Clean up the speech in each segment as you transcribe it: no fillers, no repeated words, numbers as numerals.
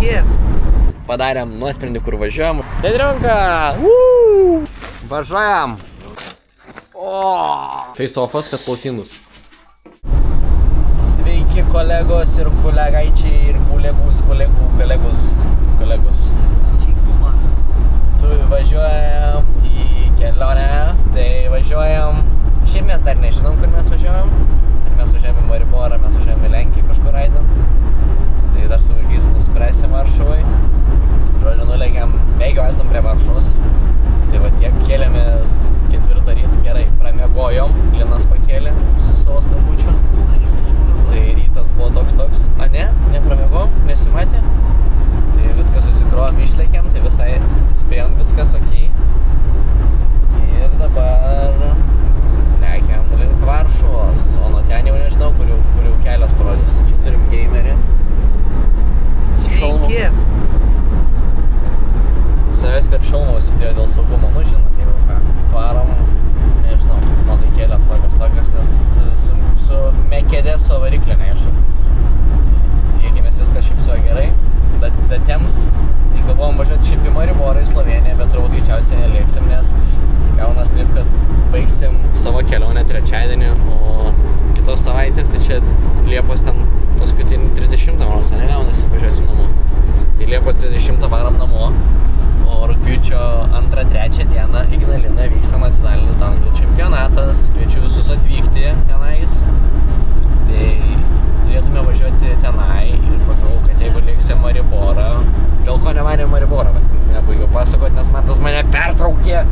Sveiki. Padarėm nuosprendį, kur važiuojam. Dedriunka! Važiuojam! Face-offas, kad plausindus. Sveiki kolegos ir kolegaičiai ir kolegos. Tu važiuojam į kelionę, tai važiuojam. Šiaip mes dar nežinom, kur mes važiuojam. Ar mes važiuojam į Mariborą, mes važiuojam į Lenkiją kažkur raidant. Tai dar su vaikais nuspręsim Varšuvai. Žodžiu, nulėkiam, beveik jau esam prie Varšuvos. Tai va tiek, kėlėmės 4 ryto, gerai, pramiegojom, Linas pakėlė su savo skambučiu. Tai rytas buvo toks. A ne, nepramiegojom, nesimatė. Tai viską susikrovėm, išlėkėm, tai visai spėjom viskas okei. Ir dabar lekiam link Varšuvos, o nuo ten jau nežinau, kur jau kelias parodys. Čia turim gamerį. Sveiki. Savęs, kad šalmą užsidėjo dėl saugumo, nu žinot, jau ką, varom, nežinau, nuotaikėlės tokios, nes su Mekedeso variklė neiššūkis. Tikėkimės viskas šiaip su gerai, datėms, tai galvojom važiuoti šiaip į Mariborą į Slovėniją, bet turbūt greičiausiai nelėksim, nes gaunas taip, kad baigsim savo kelionę trečiadienį, o kitos savaitės, tai čia Liepos ten paskutinį 30 valandos, negaunasi, važiuosim namo. Tai Liepos 30 varom namo. O rugpjūčio 2-3 dieną Ignalinoje vyksta nacionalinis downhill čempionatas. Kviečiu visus atvykti tenais. Tai turėtume važiuoti tenai ir pagalvojau, kad jeigu lėksim Mariborą, dėl ko nevarėm Mariborą, nebaigiau pasakoti, nes man tas mane pertraukė.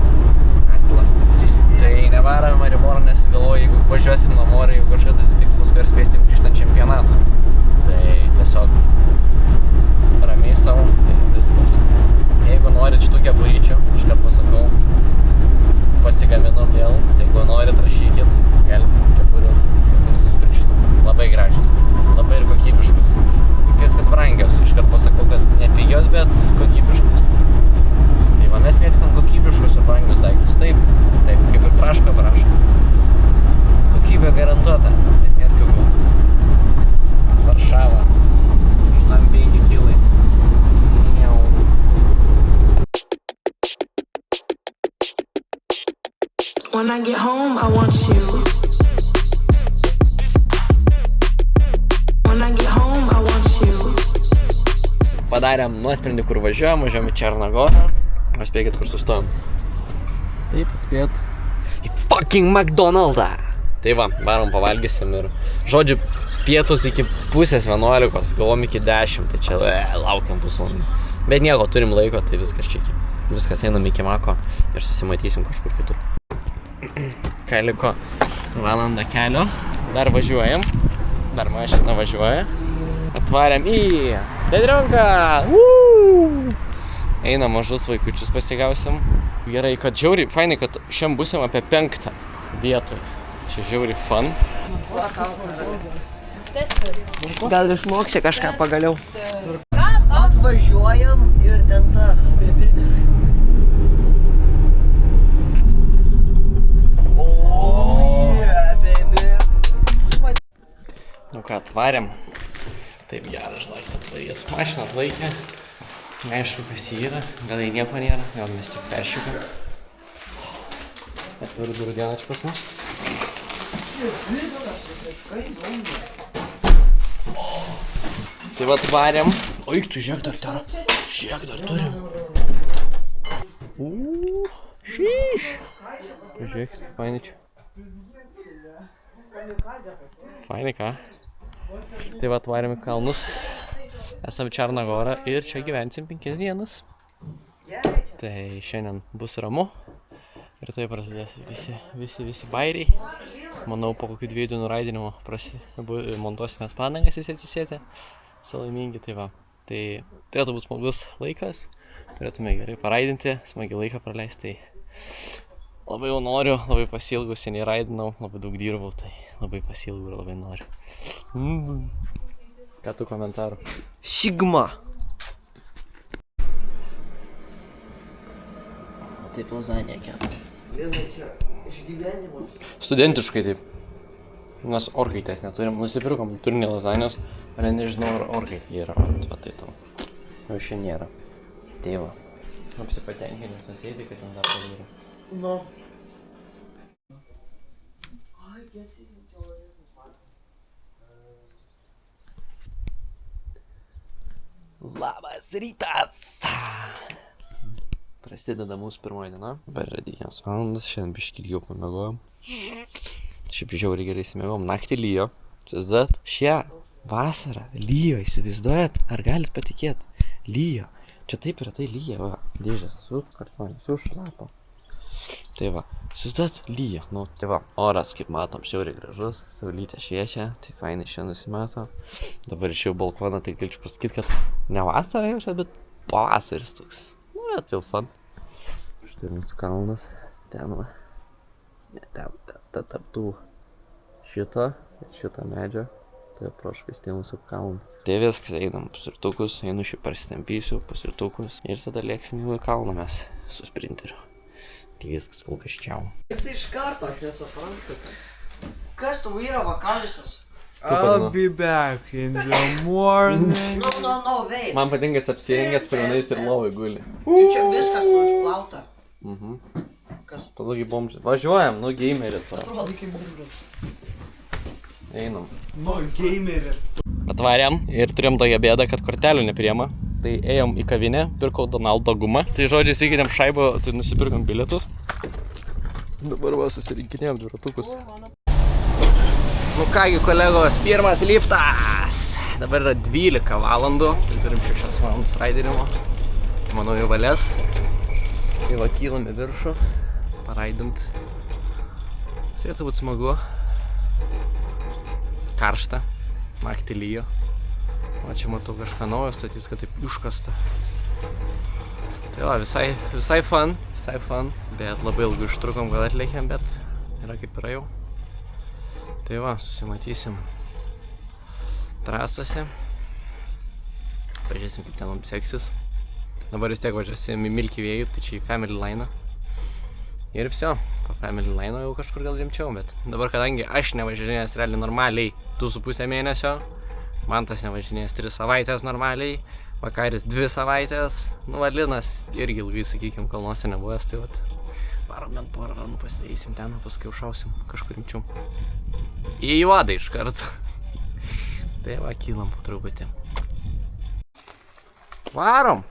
Asilas. Tai nevarėm Mariborą, nes galvoju, jeigu važiuosim namo ir jeigu kažkas atsitiks, paskui ir spėsim grįžtant čempionatą. Tai tiesiog ramiai savo ir viskas. Jeigu norit šitų kepuryčių, iškart pasakau, pasigaminom vėl, tai jeigu norit rašykit, galit kepurių pas mus nusipirkti. Labai gražios, labai ir kokybiškus. Tiktais, kad brangios, iškart pasakau, kad ne pigios, bet kokybiškus. Tai va, mes mėgstam kokybiškus ir brangius daiktus. Taip, kaip ir traška parašo. Kokybė garantuota, bet nėra pigu. Varšava, štambiai kilai. When I get home, I want you. When I get home, I want you. Padarėm nuosprendį, kur važiuojam į Černagorą. O spėkit, kur sustojom. Taip, atspėjot. Į fucking McDonald'ą. Tai va, varom pavalgysim ir žodžiu, pietus iki 10:30, galvom iki 10, tai čia laukiam pusvalandį. Bet nieko, turim laiko, tai viskas čekiai. Viskas einam iki Mako ir susimatysim kažkur kitur. Kai liko valandą kelio, dar važiuojam, dar mašina važiuoja. Atvarėm į Dedriunką. Einam mažus vaikučius pasigausim. Gerai, kad žiauriai, fainai, kad šiandien būsim apie 5 vietoj. Čia žiauriai fun. Gal išmoksi kažką pagaliau. Atvažiuojam ir ten ta bebinis. Nu ką, atvarėm. Taip gerai, žinokit, atvaryt. Mašiną atlaikė. Neaišku, kas jį yra. Gal jį nieko nėra. Gal mes tik peršykam. Atvaru durų dieną čia pas mus. Tai va atvarėm. Oik, tu žiūrėk dar ten. Žiūrėk dar turim. Šyš. Pažiūrėkit, fainai čia. Fainai ką? Tai va atvarėm į kalnus. Esam Černagorą ir čia gyvensim 5 dienas. Tai šiandien bus ramu. Ir tai prasidės visi bairiai. Manau, po kokių 2 dienų raidinimo montuosimės padangas visi atsisėtę. Salaimingi, tai va. Tai turėtų būti smagus laikas. Turėtume gerai paraidinti, smagi laiką praleisti. Tai labai jau noriu, labai pasilgau, seniai raidinau, labai daug dirbau, tai labai pasilgau ir labai noriu. Ką tu komentarų? Sigma. Taip lazanė kepa. Viena čia išgyvenimas. Studentiškai taip. Mes orkaitės neturim, nusipirkom turinį lazanijos, ar nežinau, ar orkaitė yra, va tai tau. O šiandien nėra. Tėva. Apsipatenkinęs nusėdė, kad ten dar pavyra. Nu. Labas rytas! Prasideda mūsų pirmoji diena. Dabar yra 9 valandas, šiandien biškį ilgiau pamiegojom. Šiaip žiauriai gerai įsimiegojom, naktį lyjo. Įsivaizduojat? Šią vasarą lyjo, įsivaizduojat? Ar galit patikėt? Lyjo. Čia taip yra, tai lyja, va. Dėžės su kartonė, su šlapo. Tai va, įsivaizduojat? Lyjo. Nu, tai va, oras, kaip matom, žiauriai gražus. Saulytė šviečia, tai fainai šiandien nusimato. Dabar išėjau balkoną, tai galčiau pasakyti, kad ne vasara jau čia, bet pavasaris toks. Nu, bet jau fun. Štai mūsų kalnas. Ten va. Ne, ten, tarp tų šito medžio. Tai prošvaistė mūsų kalnas. Tai viskas, einam pusirtukus, einu šį parsitempysiu, pusirtukus. Ir tada lėksim jau į kalną mes su sprinteriu. Tai viskas, kol kas čiau. Jisai iš karto, aš nesuprantu. Kas tu yra vakarisas? I'll be back in the morning. No, wait. Man patinka apsirengęs pranais ir lovai guli. Tai čia viskas nusplauta. Kas? Tada kaip bomžai. Važiuojam, nu gamerį to. Atrodo kaip bumbras. Einam. No, gamerį. Atvarėm ir turėjom tokią bėdą, kad kortelių nepriema. Tai ėjom į kavinę, pirkau Donaldo gumą. Tai žodžiu, įsigydėm šaibą, tai nusipirkom bilietus. Dabar va susirinkinėjom dviratukus. Nu kągi kolegos, pirmas liftas. Dabar yra 12 valandų, tai turim 6 valandas raidinimo. Manau jau valės. Tai va kylam į viršų, paraidint. Turėtų būt smagu. Karšta, naktį lyjo. O čia matau kažką naujo, statys, kad taip užkasta. Tai va, visai fun. Bet labai ilgai užtrukom, gal atlėkėm, bet yra kaip yra jau. Tai va, susimatysim trasose. Pažiūrėsim, kaip ten mums seksis. Dabar vis tiek važiuosim į Milky Way, tai čia į Family Line. Ir viso, po Family Line jau kažkur gal rimčiau, bet dabar kadangi aš nevažinėjęs realiai normaliai 2,5 mėnesio, Mantas nevažinėjęs 3 savaitės normaliai, Vakaris 2 savaitės, nu Valinas irgi ilgai, sakykim, kalnuose nebuvęs, tai vat varom bent porą ranų pasidarysim ten, o paskui užšausim kažkur rimčiau. Į juodą iš karto. Tai va, kylam po truputį. Varom!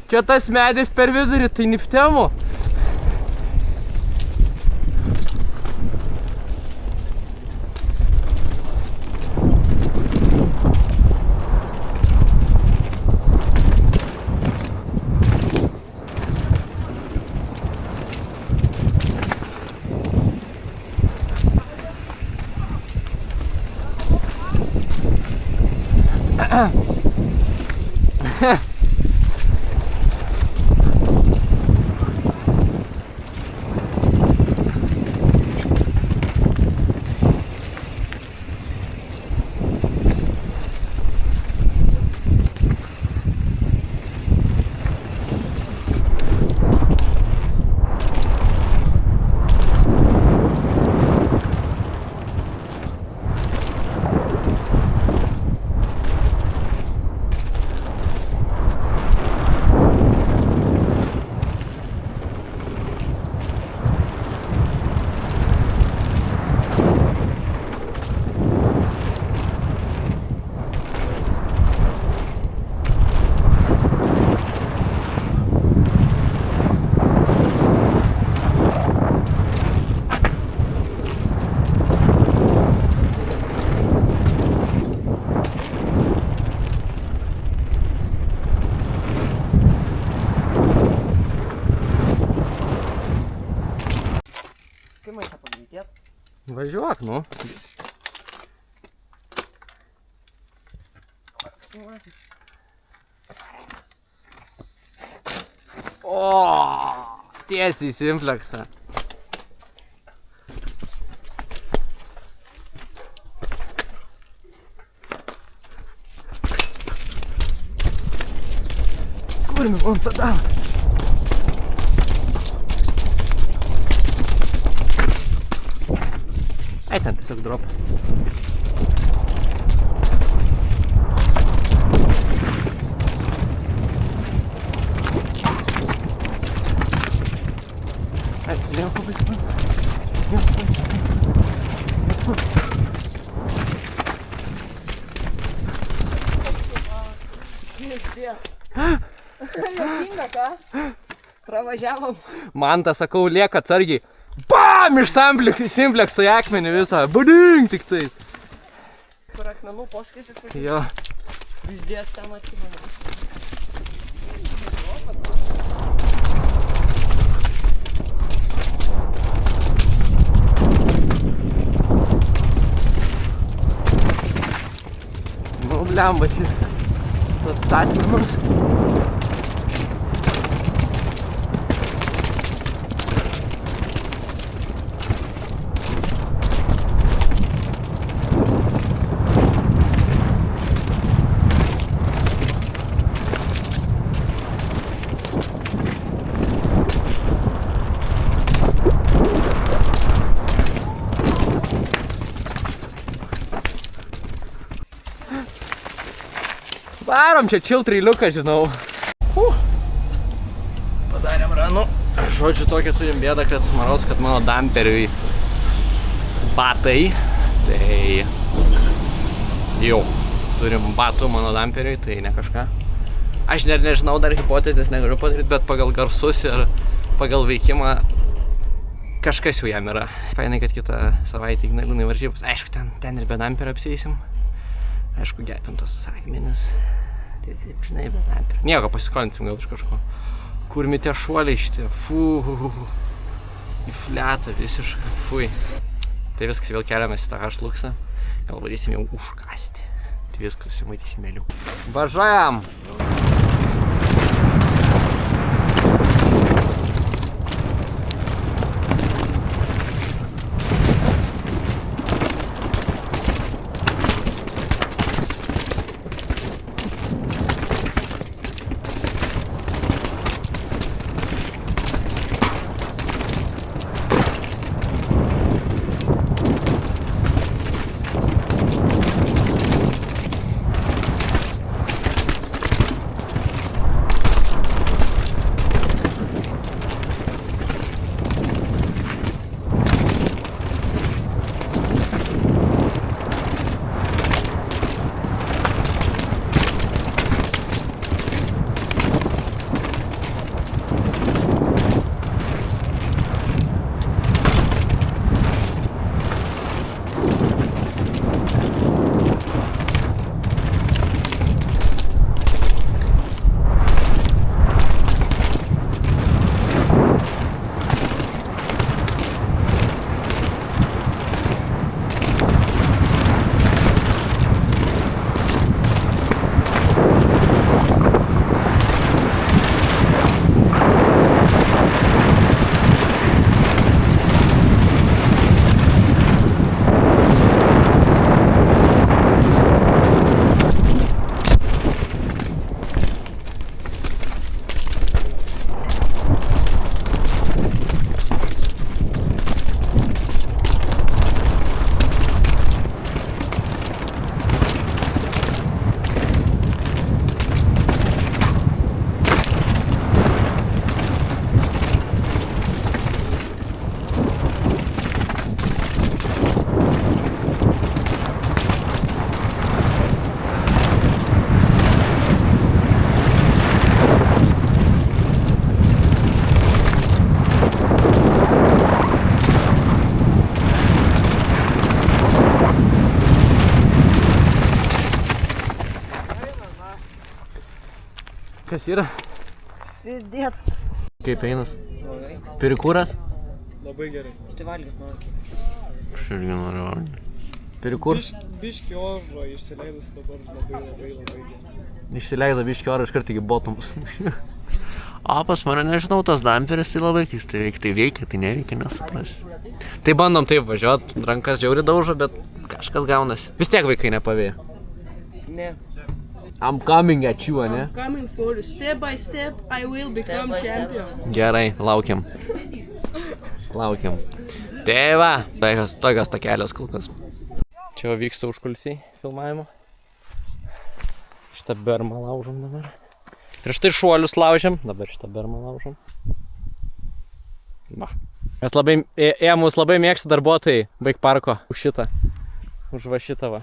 Čia tas medis per vidurį, tai niftemo. Važiuok, nu. O, tiesiai į simpleksą. Kurmi, man tada. Ai, ten tiesiog dropas. Ai, lėmė pabaigti. Jokinga, ką? Pravažiavom. Man tą sakau, lieka atsargiai. BAM! Iš simplekso į akmenį visą. Bading tik tai. Kur akmenų poskaičius kažkaip. Jo. Vizdės ten atsimenu. Nu, blemba, šis tas statymas. Varom čia čiltreiliuką, žinau. Padarėm ranų. Žodžiu, tokią turim bėdą, kad maros, kad mano damperiui batai. Tai jau turim batų mano damperiui, tai ne kažką. Aš nežinau, dar hipotezės negaliu padaryti, bet pagal garsus ir pagal veikimą kažkas jau jam yra. Fainai, kad kitą savaitę Ignaliūnai varžybos. Aišku, ten ir be damperio apsieisim. Aišku, gepintos akmenis. Tiesiog, žinai, be damperio. Nieko, pasiskolinsim gal iš kažko. Kurmi tie šuoliai šitie. Fuu. Į fletą visiškai. Fui. Tai viskas, vėl keliamės į tą H-luksą. Gal varysim jau užkasti. Tai viskas, matysim mėliau. Važiuojam! Kas yra? Pridėt. Kaip einas? Perikūras? Labai gerai. Tai valgyt noriu. Aš irgi noriu valgyti. Perikūras? Biški oro išsileidus dabar labai gerai. Išsileido biškį orą iškart iki bottomus. O pas mane, nežinau, tas damperis tai labai keistai veikia. Tai veikia, tai neveikia, nesuprasiu. Tai bandom taip važiuot, rankas žiauriai daužo, bet kažkas gaunasi. Vis tiek vaikai nepavėjo. Ne. I'm coming at you, ne? I'm coming for you. Step by step, I will become champion. Gerai, laukiam. Laukiam. Tai va, tokios takelios kol kas. Čia vyksta užkulisiai filmavimo. Šitą bermą laužom dabar. Prieš tai šuolius laužėm, dabar šitą bermą laužom. Va. Mes labai, mus labai mėgsta darbuotojai Bike Parko už šitą. Už va šitą va.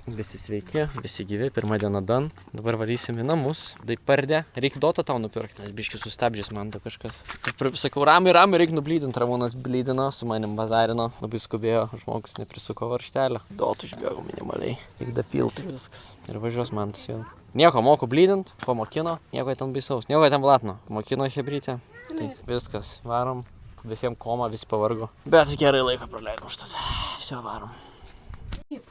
Visi sveiki, visi gyvi, pirmą dieną dan. Dabar varysim į namus. Tai pardė. Reikia dotą tau nupirkti, nes biškį sustabdžius man to kažkas. Sakau, ramiai, reikia nublydinti. Ramūnas blydino, su manim bazarino. Labai skubėjo, žmogus neprisuko varžtelio. Dotų išbėgau minimaliai. Tik dapilti viskas. Ir važiuos man tas vėl. Nieko moku blydint, pamokino. Nieko ten baisaus, nieko ten blatno. Mokino hebrytę. Tai viskas, varom. Visiems koma, visi pavargo. Bet gerai laiką praleidom štas. Visi varom. Dip!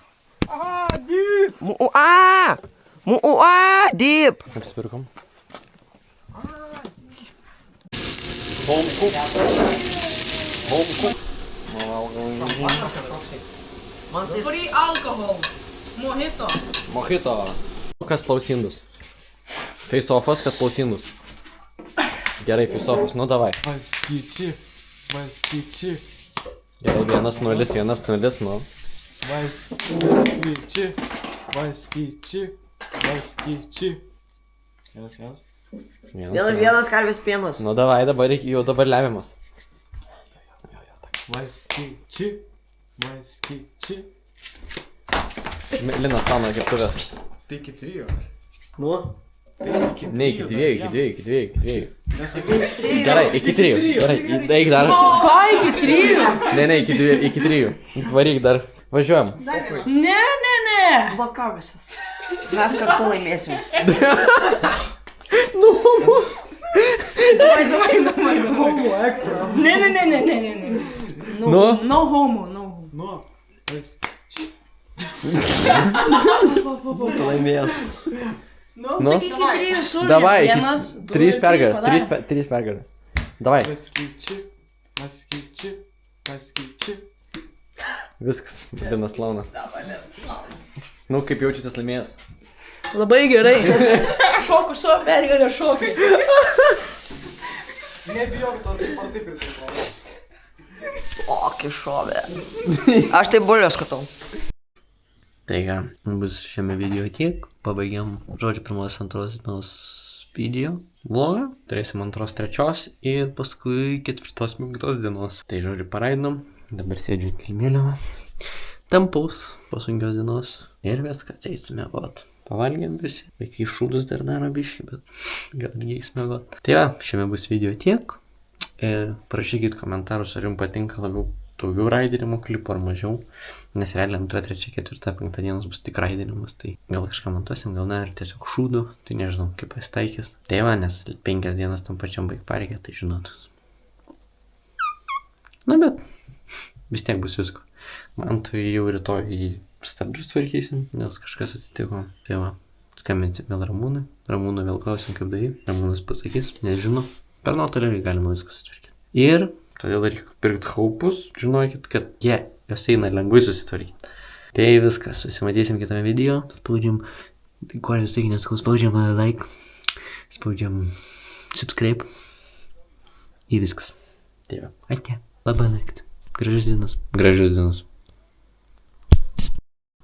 Apsipirkom. Free alcohol. Mojito. Mojito. Kas plausindus? Face-offas, kas plausindus. Gerai, face-offas, nu davai. Maskyči. Gerai, 1-0, nu. Maskyči. Vienas karvės pienas. Nu davai, jau dabar lemiamas. Maskyči. Linas tau nuo keptuvės. Tai iki 3. Nu? Ne, iki 2. Gerai, iki 3. Gerai, eik dar. Ką iki 3? Ne, iki 3. Varyk dar. Važiuojam. Ne. Va karvėsas. Mes kartu laimėsim. Давай. Homo ekstra. Ne. Nu? No homo. Nu. Tu laimės. Nu, Nu? tik iki 3 sužėm. Davai, Vienas, 3 pergalės. 3 pergalės. Davai. Maskyči. Viskas. Linas launa. Nu, kaip jaučiatės laimėjęs? Labai gerai. Šoku savo pergalę šokį. Nebijok to, taip ar taip ir taip. Tokį šovę. Aš tai bulvės skatau. Tai ką, bus šiame video tiek. Pabaigiam, žodžiu, pirmos antros dienos video vlogą. Turėsim 2-3 ir paskui 4-5 dienos. Tai žodžiu, paraidom. Dabar sėdžiu kilmėlio. Tampaus po sunkios dienos. Ir viskas, eisime vat. Pavalgėm visi. Vaikai šūdus dar daro biškį, bet gal irgi eisime vat. Tai va, šiame bus video tiek. Parašykit komentarus, ar jums patinka labiau daugiau raidinimo klipų ar mažiau. Nes realiai 2, 3, 4, 5 dienos bus tik raidinimas. Tai gal kažką montuosim, gal ne, ar tiesiog šūdų. Tai nežinau, kaip pasitaikys. Tai va, nes 5 dienas tam pačiam Bike Parke, tai žinot. Na bet, vis tiek bus visko. Man tai jau rytoj stabdžius tvarkysim, nes kažkas atsitiko. Tai va, skambinsim vėl Ramūnui. Ramūnui vėl klausim, kaip daryti. Ramūnas pasakys, nežino. Per nuotolį galima viską sutvarkyti. Ir todėl reikia pirkti haupus. Žinokit, kad jos eina lengvai susitvarkyti. Tai viskas, susimatysim kitame video. Spaudžiam, kuo jūs sakė, nesakau, spaudžiam like, spaudžiam subscribe. Ir viskas. Tai va, ate, labą naktį. Gražios dienos.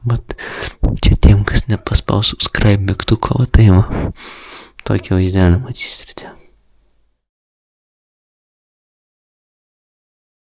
Bet čia tiem, kas nepaspaus subscribe mygtuko, va tai va. Tokį vaizdelį matysite.